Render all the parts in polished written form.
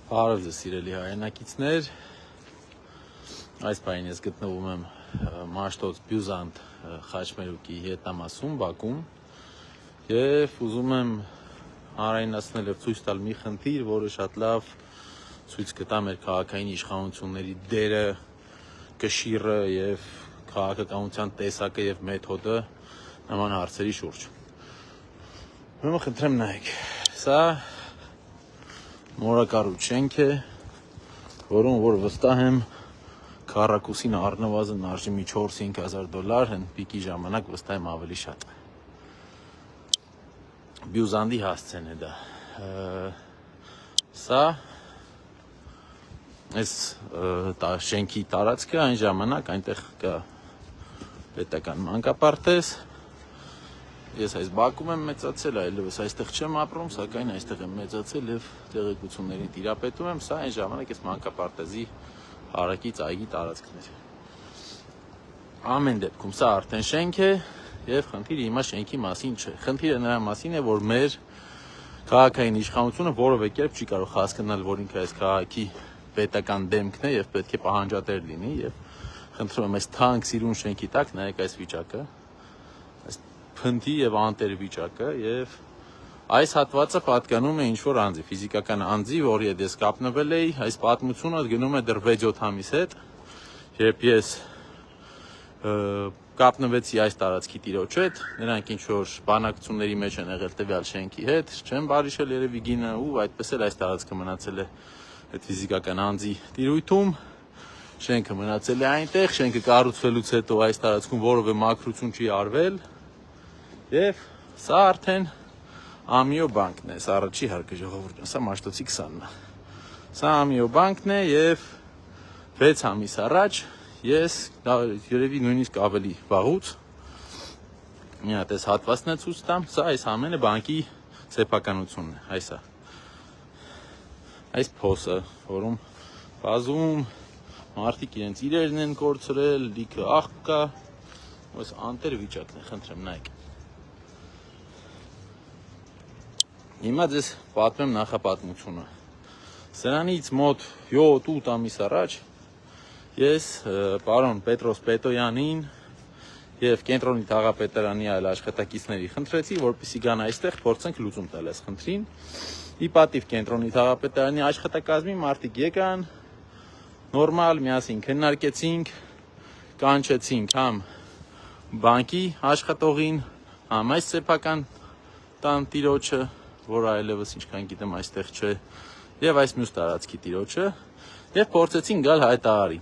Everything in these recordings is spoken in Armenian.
Բարև ձեզ սիրելի հայրենակիցներ, այս պահին ես գտնվում եմ Մաշտոց Բյուզանտ խաչմերուկի հետնամասում Բաքում և ուզում եմ հանրայնացնել և ցույց տալ մի խնդիր, որը շատ լավ ցույց կտա մեր քաղաքային իշխանությունների դերը, կշիռը և քաղաքականության տեսակը և մեթոդը նման հարցերի շուրջ։ Ուրեմն խնդրեմ նայեք, սա մորակառույց շենք է, որում որ վստահ եմ քառակուսին առնվազն արժի մի 4-5 հազար դոլար, հենց պիկի ժամանակ վստահ եմ ավելի շատ։ Բյուզանդի հասցեն է դա։ Սա այս շենքի տարածքը այն ժամանակ այնտեղ կա պետական մանկապարտեզ։ Ես այս Բաքում եմ մեծացել, այլևս այստեղ չեմ ապրում, սակայն այստեղ եմ մեծացել և տեղեկություններին տիրապետում եմ, սա այն ժամանակ այս մանկապարտեզի հարակից այգի տարածքն էր։ Ամեն դեպքում սա արդեն շենք է և խնդիրը հիմա շենքի մասին չէ։ Խնդիրը նրա մասին է, որ մեր քաղաքային իշխանությունը որևէ կերպ չի կարող հասկանալ, որ ինքը այս քաղաքի պետական դեմքն է և պետք է պահանջատեր լինի և խնդրում եմ այս թանկ սիրուն շենքի տակ նայեք այս վիճակը, այս փնթի և անտեր վիճակը և այս հատվածը պատկանում է ինչ-որ անձի, ֆիզիկական անձի, որի հետ ես կապնվել էի, այս պատմությունը գնում է դեռ 6-7 ամիս հետ, երբ ես կապնվեցի այս տարածքի տիրոջ հետ, նրանք ինչ-որ բանակցությունների մեջ են եղել տվյալ շենքի հետ, չեն բարիշել երևի գինը ու այդպես էլ այս տարածքը մնացել է այդ ֆիզիկական անձի տիրույթում, շենքը մնացել է այնտեղ, շենքը կառուցվելուց հետո այս տարածքում որևէ մաքրություն չի արվել և սա արդեն Ամիո բանկն է, սա առաջի հարկը ժողովուրդ, սա Մաշտոցի 20-ն է։ Սա Ամիո բանկն է և 6 ամիս առաջ ես երևի նույնիսկ ավելի վաղուց մի հատ այս հատվածն է ցույց տամ, սա այս ամենը բանկի սեփականությունն է, այսա։ Այս փոսը, որում բազում մարդիկ իրենց իրերն են կորցրել, լիքը աղբ կա, այս անտեր վիճակն է, խնդրեմ նայեք։ Հիմա ձեզ պատմեմ նախապատմությունը։ Սրանից մոտ 7-8 ամիս առաջ ես պարոն Պետրոս Պետոյանին և կենտրոնի թաղապետարանի այլ աշխատակիցների խնդրեցի, որպեսզի գան այստեղ փորձենք լուծում տալ այս խնդրին։ Ի պատիվ կենտրոնի թաղապետարանի աշխատակազմի մարդիկ եկան, նորմալ միասին քննարկեցինք, կանչեցինք համ բանկի աշխատողին, համ այս սեփական տան տիրոջը, որը այլևս ինչքան գիտեմ այստեղ չէ, և այս մյուս տարածքի տիրոջը, և փորձեցին գալ հայտարարի։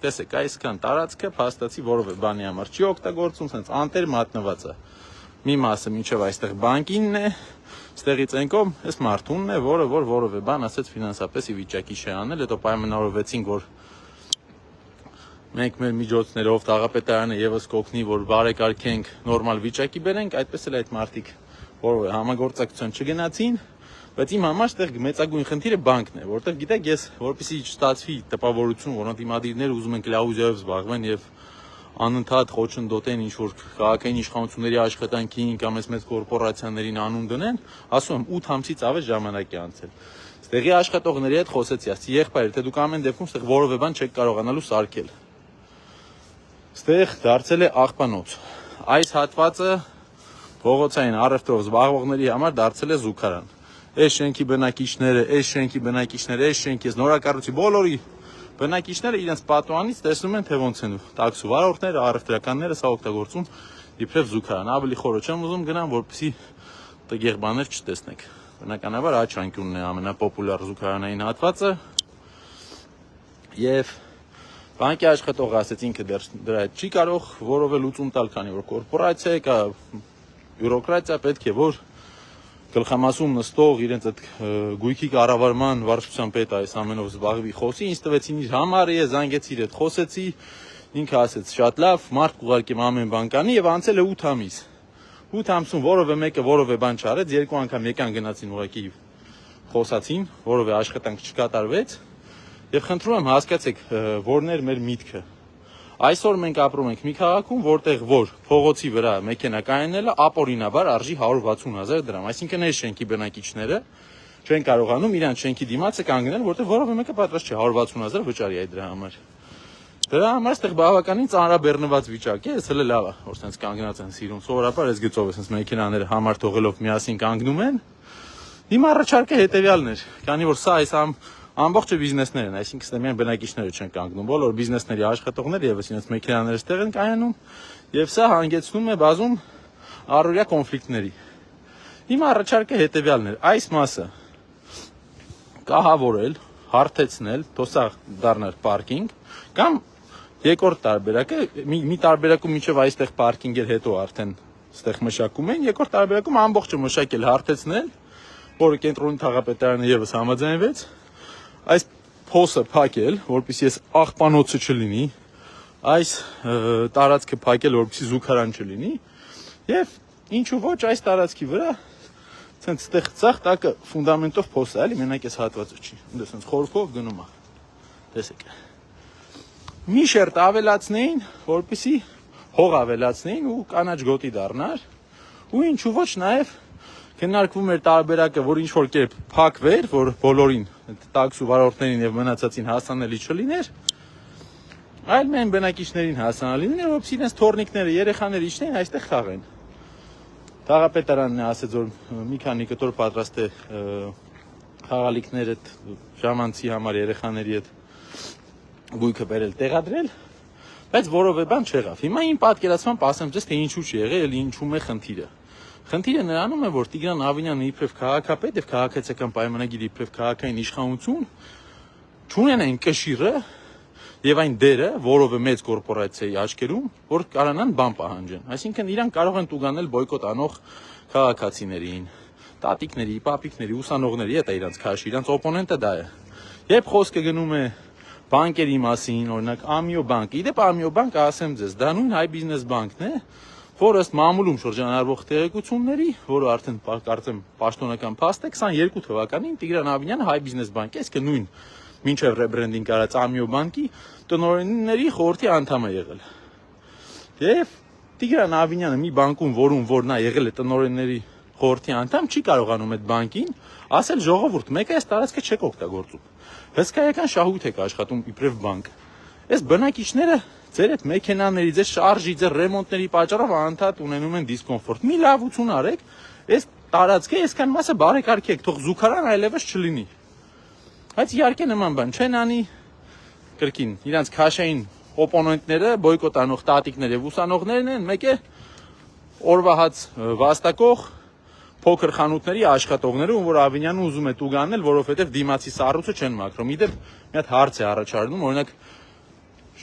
Տեսեք, այսքան տարածքը փաստացի որևէ բանի համար չի օգտագործում, սենց անտեր մատնված է։ Մի մասը մինչև այստեղ բանկինն է, ստեղից այն կողմ այս մարդունն է, որը որևէ բան ասեց ֆինանսապես ի վիճակի չի անել, հետո պայմանավորվեցինք, որ մենք մեր միջոցներով թաղապետարանը ևս կօգնի, որ բարեկարգենք, նորմալ վիճակի բերենք, այդպես էլ այդ մարդիկ որևէ համագործակցության չգնացին, բայց իմ համար այստեղ մեծագույն խնդիրը բանկն է, որտեղ գիտեք, ես որպեսզի չստացվի տպավորություն, որ ընդդիմադիրները ուզում են կլաուզիայով զբաղվեն եւ անընդհատ խոչընդոտեն ինչ-որ քաղաքային իշխանությունների աշխատանքին կամ այս մեծ կորպորացիաներին անուն դնեն, ասում եմ 8 ամսից ավելի ժամանակ է անցել։ Ստեղի աշխատողների հետ խոսեցի, ասի եղբայր, թե դուք ամեն դեպքում ստեղ որևէ բան չեք կարողանալու սարքել։ Ստեղ դարձել է աղբանոց։ Այս հատվածը փողոցային առևտրով զբաղվողների համար դարձել է զուգարան։ Այս շենքի բնակիչները, այս շենքի բնակիչները, այս շենքի նորակառույցի բոլորի բնակիչները իրենց պատուհանից տեսնում են, թե ոնց են տաքսու վարորդները, առևտրականները սա օգտագործում իբրև զուգարան։ Ավելի խորը չեմ ուզում գնամ, որպեսզի տգեղ բաներ չտեսնեք։ Բնականաբար աչանկյունն է ամենապոպուլյար զուգարանային հատվածը։ Եվ բանկի աշխատողը ասեց ինքը դրա հետ չի կարող որևէ լուծում տալ, քանի որ կորպորացիա է, կա բյուրոկրատիա, պետք է որ գլխամասում նստող իրենց այդ գույքի կառավարման վարչության պետը այս ամենով զբաղվի, խոսի, ինձ տվեցին իր համարը, ես զանգեցի իր հետ խոսեցի, ինքը ասեց շատ լավ, մարդ կուղարկեմ ամեն բան կանի եւ անցել է 8 ամիս։ 8 ամսում որևէ մեկը որևէ բան չարեց, 2 անգամ եկան գնացին ուղղակի խոսացին, որևէ աշխատանք չկատարվեց եւ խնդրում եմ հասկացեք, որն էր մեր միտքը։ Այսօր մենք ապրում ենք մի քաղաքում, որտեղ որ փողոցի վրա մեքենա կայանելը ապօրինաբար արժի 160,000 դրամ, այսինքն այս շենքի բնակիչները չեն կարողանում իրանց շենքի դիմացը կանգնել, որտեղ որևէ մեկը պատրաստ չէ 160,000 վճարի այդ դրա համար։ Դրա համար այստեղ բավականին ծանրաբեռնված վիճակ է, ես հələ լավ է, որ sense կանգնած են սիրուն։ Սովորաբար այս գծով է sense մեքենաները համար թողելով միասին կանգնում են։ Իմ առաջարկը հետեւյալն էր, քանի որ սա այս ամբողջը բիզնեսներ են, այսինքն միայն բնակիչները չեն կանգնում, բոլոր բիզնեսների աշխատողները եւս իրենց մեքենաները ստեղ են կայանում, եւ սա հանգեցնում է բազում առօրյա կոնֆլիկտների։ Իմ առաջարկը հետեւյալն էր, այս մասը կահավորել, հարթեցնել, թոսա դառնալ պարկինգ, կամ երկրորդ տարբերակը մի տարբերակում մինչև այստեղ պարկինգ էր, հետո արդեն այստեղ մշակում են, երկրորդ տարբերակում ամբողջը մշակել, հարթեցնել, որը կենտրոնի թաղապետարանը եւս համաձայնվեց, այս փոսը փակել, որպեսզի այս աղբանոցը չլինի, այս տարածքը փակել, որպեսզի զուգարան չլինի, եւ ինչու ոչ այս տարածքի վրա ցենց այդտեղ ցախ տակը ֆունդամենտով փոս է, էլի մենակ այս հատվածը չի, ու ցենց խորքով գնում է։ Տեսեք։ Մի շերտ ավելացնեին, որպեսզի հող ավելացնեին ու կանաչ գոտի դառնար, ու ինչու ոչ նաև քննարկվում էր տարբերակը, որ ինչ որ կերպ փակվեր, որ բոլորին տաքսու վարորդներին եւ մնացածին հասանելի չլիներ, այլ միայն բնակիչներին հասանելի լիներ, որպեսզի իրենց թորնիկները, երեխաները իջնեին այստեղ խաղեն։ Թաղապետարանն է ասեց, որ մի քանի կտոր պատրաստ է խաղալիքները ժամանցի համար երեխաների հետ գույքը բերել տեղադրել, բայց որովե բան չեղավ։ Հիմա իմ պատկերացմամբ ասեմ ձեզ, թե ինչու չի եղել, էլ ինչու՞մ է խնդիրը։ Խնդիրը նրանում է, որ Տիգրան Ավինյանը իբրև քաղաքապետ եւ քաղաքացիական պայմանագիր իբրև քաղաքային իշխանություն չունենային կշիռը եւ այն դերը որովե մեծ կորպորացիայի աչքերում, որ կարանան բան պահանջեն։ Այսինքն իրան կարող են տուգանել բոյկոտ անող քաղաքացիներին, տատիկների, պապիկների, ուսանողների, դա իրանց քաշի, իրանց օպոնենտը դա է։ Երբ խոսքը գնում է բանկերի մասին, օրինակ Ամիո բանկը, իդեպ Ամիո բանկը, ասեմ ձեզ, դա նույն հայ բիզնես բանկն է, որ ըստ մամուլում շրջանառվող տեղեկությունների, որը արդեն կարծեմ պաշտոնական փաստ է, 22 թվականին Տիգրան Ավինյանը հայ բիզնես բանկի, այսինքն նույն մինչև ռեբրենդինգ արած Ամիո բանկի տնօրենների խորհրդի անդամ է եղել։ Եվ Տիգրան Ավինյանը մի բանկում, որ նա եղել է տնօրենների խորհրդի անդամ, չի կարողանում այդ բանկին ասել ժողովուրդ, մեկը այս տարածքը չեք օգտագործում։ Հսկայական շահույթ եք աշխատում իբրև բանկ։ Այս բնակիչները ձեր այդ մեքենաների, ձեր շարժի, ձեր ռեմոնտների պատճառով անդադ ունենում են դիսկոմֆորտ։ Մի լավություն արեք, այս տարածքը այսքան մասը բարեկարգեք, թող զուգարան այլևս չլինի։ Բայց իհարկե նման բան չեն անի, կրկին, իրանց քաշային օպոնենտները, բոյկոտ անող տատիկներ եւ ուսանողներն են, մեկ է օրվա հաց վաստակող փոքր խանութների աշխատողները, որ Ավինյանը ուզում է տուգանել, որովհետև դիմացի սառույցը չեն մաքրում։ Իդեպ մի հատ հարց է առաջարկում, օրինակ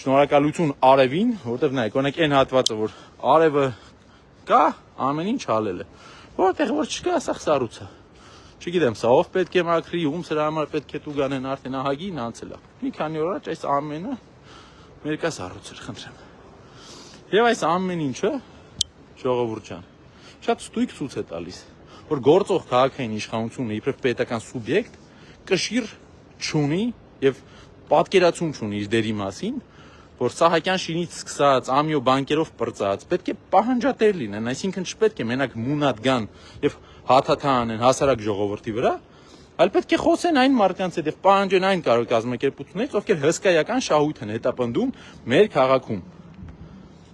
շնորհակալություն Արևին, որովհետև նայեք, օրինակ այն հատվածը, որ Արևը կա, ամեն ինչ հալել է։ Որտեղ որ չկա, սա սառույցը։ Չգիտեմ, սա ով պետք է մաքրի, ում սրա համար պետք է տուգանեն, արդեն ահագին անցել է։ Մի քանի օր առաջ այս ամենը մեր կա սառույց էր, խնդրեմ։ Եվ այս ամեն ինչը ժողովուրդ ջան, շատ ստույգ ցույց է տալիս, որ գործող քաղաքային իշխանությունը իբրև պետական սուբյեկտ կշիռ չունի եւ պատկերացում չունի իր դերի մասին, որ Սահակյան շինից սկսած Ամիո բանկերով պրծած պետք է պահանջատեր լինեն, այսինքն չպետք է մենակ մունատ գան եւ հաթաթա անեն հասարակ ժողովրդի վրա, այլ պետք է խոսեն այն մարդկանց հետ եւ պահանջեն այն կազմակերպություններից, ովքեր հսկայական շահույթ են հետապնդում մեր քաղաքում։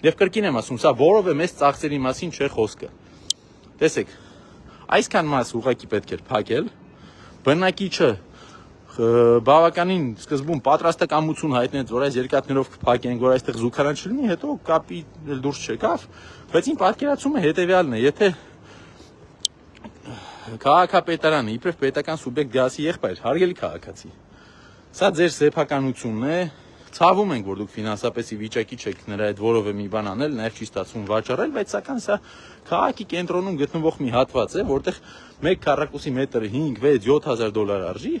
Եվ կրկին եմ ասում, սա որովե մեծ ծախսերի մասին չէ խոսքը։ Տեսեք, այսքան մաս ուղղակի պետք էր փակել, բնակիչը բավականին սկզբում պատրաստակամություն հայտնեց, որ այս երկաթներով կփակենք, որ այստեղ զուգարան չլինի, հետո կապի դուրս չեկավ, բայց իմ պատկերացումը հետեւյալն է, եթե քաղաքապետարանը իբրև պետական սուբյեկտ գասի եղբայր, հարգելի քաղաքացի, սա ձեր սեփականությունն է, ցավում ենք, որ դուք ֆինանսապես վիճակի չեք նրա այդ որովե մի բան անել, նաև չի ստացվում վաճառել, բայց սակայն սա քաղաքի կենտրոնում գտնվող մի հատված է, որտեղ 1 քառակուսի մետրը 5, 6, 7000 դոլար արժի,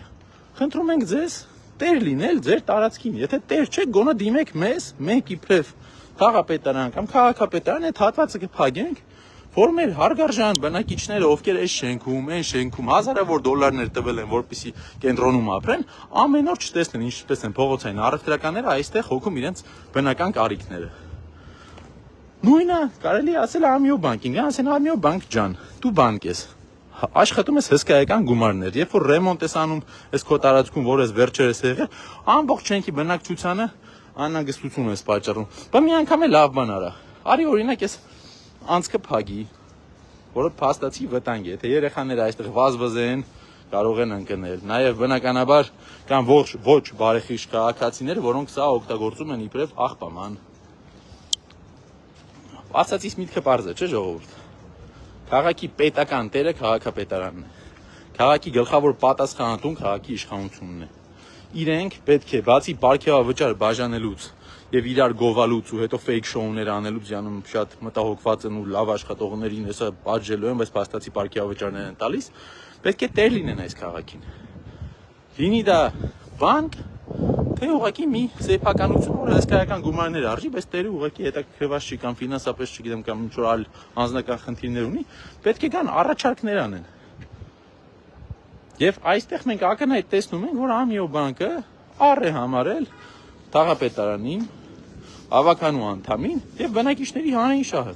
խնդրում ենք ձեզ տեր լինել ձեր տարածքին, եթե տեր չեք, գոնե դիմեք մեզ, մենք իբրև թաղապետարան կամ քաղաքապետարան այդ հատվածը կփակենք, որ մեր հարգարժան բնակիչները, ովքեր այս շենքում, այն շենքում հազարավոր դոլարներ տվել են, որպեսզի կենտրոնում ապրեն, ամեն օր չտեսնեն ինչպես են փողոցային առևտրականները այստեղ հոգում իրենց բնական կարիքները։ Նույնը կարելի ասել Ամիո բանկին, ասեն Ամիո բանկ ջան, դու բանկ ես, աշխատում ես հսկայական գումարներ, երբ որ ռեմոնտ ես անում, այս քո տարածքում, որ ես վերջերս եղել, ամբողջ շենքի բնակչությանը անհանգստություն ես պատճառում։ Բայց մի անգամ է լավ բան արա։ Արի օրինակ ես անցքը փագի, որը փաստացի վտանգ է, եթե երեխաները այստեղ վազվզեն, կարող են ընկնել։ Նաև բնականաբար կան ոչ բարեխիղճ քաղաքացիներ, որոնք սա օգտագործում են իբրև աղբաման։ Ասացիս միտքը պարզ է, չէ՞ ժողովուրդ։ Քաղաքի պետական տերը քաղաքապետարանն է։ Քաղաքի գլխավոր պատասխանատուն քաղաքի իշխանությունն է։ Իրենք պետք է բացի պարգևավճար բաժանելուց եւ իրար գովալուց ու հետո fake show-ներ անելուց յանում շատ մտահոգված են ու լավ աշխատողներին հեսա պատժելու են, բայց փաստացի պարգևավճարներ են տալիս, պետք է տեր լինեն այս քաղաքին։ Լինի դա բանկ, թե ուղղակի մի սեփականություն, որ հսկայական գումարներ արժի, բայց տերը ուղղակի հետաքրքրված չի կամ ֆինանսապես չգիտեմ կամ ինչ որ այլ անձնական խնդիրներ ունի, պետք է գան առաջարկներ անեն։ Եվ այստեղ մենք ակնհայտ տեսնում ենք, որ Ամիո բանկը առ է համարել թաղապետարանին, ավականու անդամին եւ բնակիչների հանրային շահը։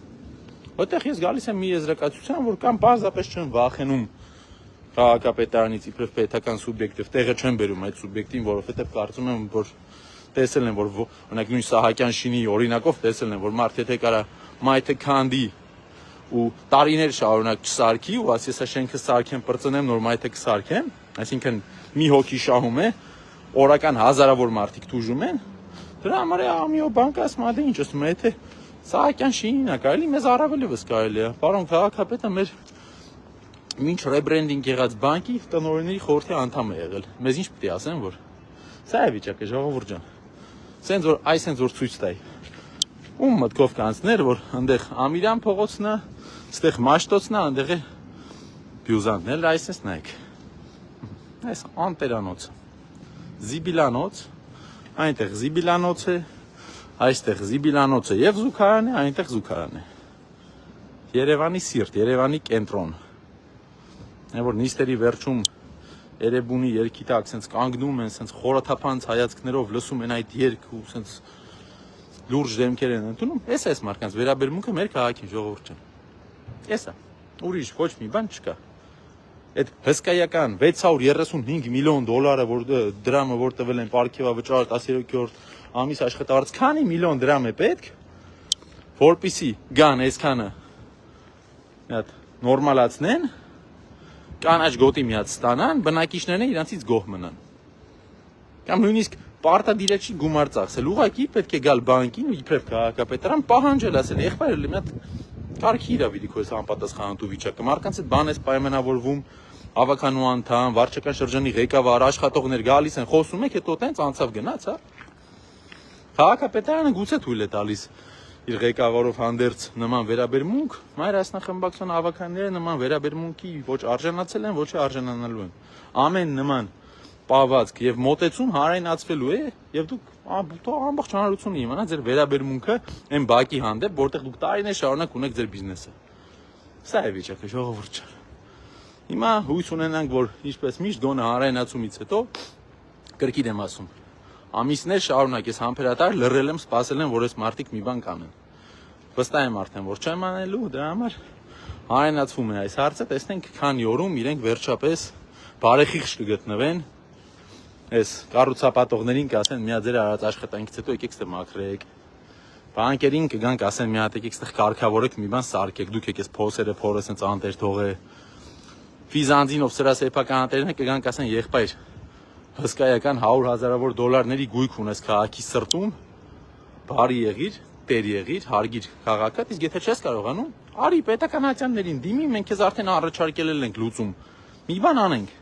Որտեղ ես գալիս եմ մի եզրակացության, որ կամ պարզապես չեն վախենում քաղաքապետարանից իբրև պետական սուբյեկտիվ տեղը չեն բերում այդ սուբյեկտին, որովհետեւ կարծում եմ, որ տեսել են, որ օրինակ նույն Սահակյան շինի օրինակով տեսել են, որ մարդ եթե կարա մայթը քանդի ու տարիներ շարունակ չսարքի ու ասի սա շենքը սարքեմ, բրծնեմ, նոր մայթը կսարքեմ, այսինքն մի հոգի շահում է, օրական հազարավոր մարդիկ թուժում են, դրա համար է Ամիո բանկը ասում է, ինչ ասում է, եթե Սահակյան շինին է կարելի, մեզ առավել եւս կարելի է, պարոն քաղաքապետը մեր մինչ ռեբրենդինգ եղած բանկի տնօրենների խորհրդի անդամ է եղել։ Մեզ ինչ պետք է ասեն, որ սա է վիճակը, ժողովուրդ ջան։ Սենց որ այսենց որ ցույց տայի։ Ում մտքով կանցներ, որ այնտեղ Ամիրյան փողոցն է, այստեղ Մաշտոցն է, այնտեղ է Բյուզանդն էլ, այսպես նայեք։ Այս անտերանոց։ Զիբիլանոց, այնտեղ Զիբիլանոց է, այստեղ Զիբիլանոց է եւ զուգարան է, այնտեղ զուգարան է։ Երևանի սիրտ, Երևանի կենտրոն։ Որ նիստերի վերջում Երևանի երգի տակ սենց կանգնում են, սենց խորաթափանց հայացքներով լսում են այդ երգ ու սենց լուրջ դեմքեր են ընդունում, էս է այս մարդկանց վերաբերմունքը մեր քաղաքին, ժողովուրդ ջան։ Էսա, ուրիշ ոչ մի բան չկա։ Այդ հսկայական 635 միլիոն դոլարը, որ դրամը որ տվել են պարգևավճար 13-րդ ամիս աշխատավարձ, քանի միլիոն դրամ է պետք, որպեսզի գան այսքանը այդ նորմալացնեն, կանաչ գոտի միած ստանան, բնակիչներն իրանցից գոհ մնան։ Կամ նույնիսկ պարտադիր չի գումար ծախսել, ուղղակի պետք է գալ բանկին ու իբրև քաղաքապետարան պահանջել, ասել, եղբայրը մի հատ կարգի իրավիճ քո այս անպատասխանատու վիճակը։ Մարդկանց հետ բան էս պայմանավորվում, ավականու անդամ, վարչական շրջանի ղեկավար, աշխատողներ գալիս են, խոսում եք, հետո տենց անցավ գնաց, հա։ Քաղաքապետարանը գուցե թույլ է տալիս իր ղեկավարով հանդերձ նման վերաբերմունք, մայր ասնախմբակցության ավականները նման վերաբերմունքի ոչ արժանացել են, ոչ արժանանալու են։ Ամեն նման պահվածք եւ մոտեցում հանրայնացվելու է եւ դուք ամբողջ հանրությունը իմանա ձեր վերաբերմունքը այն բակի հանդեպ, որտեղ դուք տարիներ շարունակ ունեք ձեր բիզնեսը։ Սա է վիճակը, ժողովուրդ ջան։ Հիմա հույս ունենանք, որ ինչպես միշտ դոնը հանրայնացումից հետո կրկին եմ ասում, ամիսներ շարունակ ես համբերատար լռել եմ, սպասել եմ, որ այս մարդիկ մի բան կանեն։ Վստահ եմ արդեն, որ չեմ անելու, դրա համար հանրայնացվում է այս հարցը, տեսնենք քանի օրում իրենք վերջապես բարեխիղճ կգտնվեն։ Այս կառուցապատողներին կասեն, միա ձեր արած աշխատանքից հետո եկեք ստե մաքրեք։ Բանկերին կգան կասեն, մի հատ եկեք ստեղ կարգավորեք, մի բան սարքեք, դուք եկեք փոսերը փորը սենց անտեր թողե։ Ֆիզանձին ով սրա սեփականատերն կգան կասեն, եղբայր, հսկայական 100,000-ավոր դոլարների գույք ունես քաղաքի սրտում, բարի եղիր, տեր եղիր, հարգիր քաղաքը, իսկ եթե չես կարողանում, արի պետականացյաններին դիմի, մենք քեզ արդեն առաջարկել ենք լուծում։ Մի բան անենք։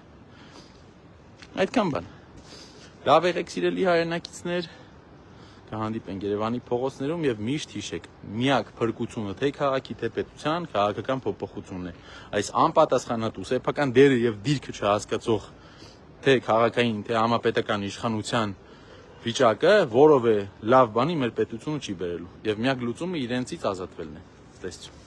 Այդքան բան։ Լավ եղեք սիրելի հայրենակիցներ, կհանդիպենք Երևանի փողոցներում եւ միշտ հիշեք, միակ փրկությունը թե քաղաքի, թե պետության քաղաքական փոփոխությունն է։ Այս անպատասխանատու սեփական դերը եւ դիրքը չհասկացող թե քաղաքային, թե համապետական իշխանության վիճակը որով է լավ բանի մեր պետությունը չի բերելու եւ միակ լուծումը իրենցից ազատվելն է։ Տեսություն։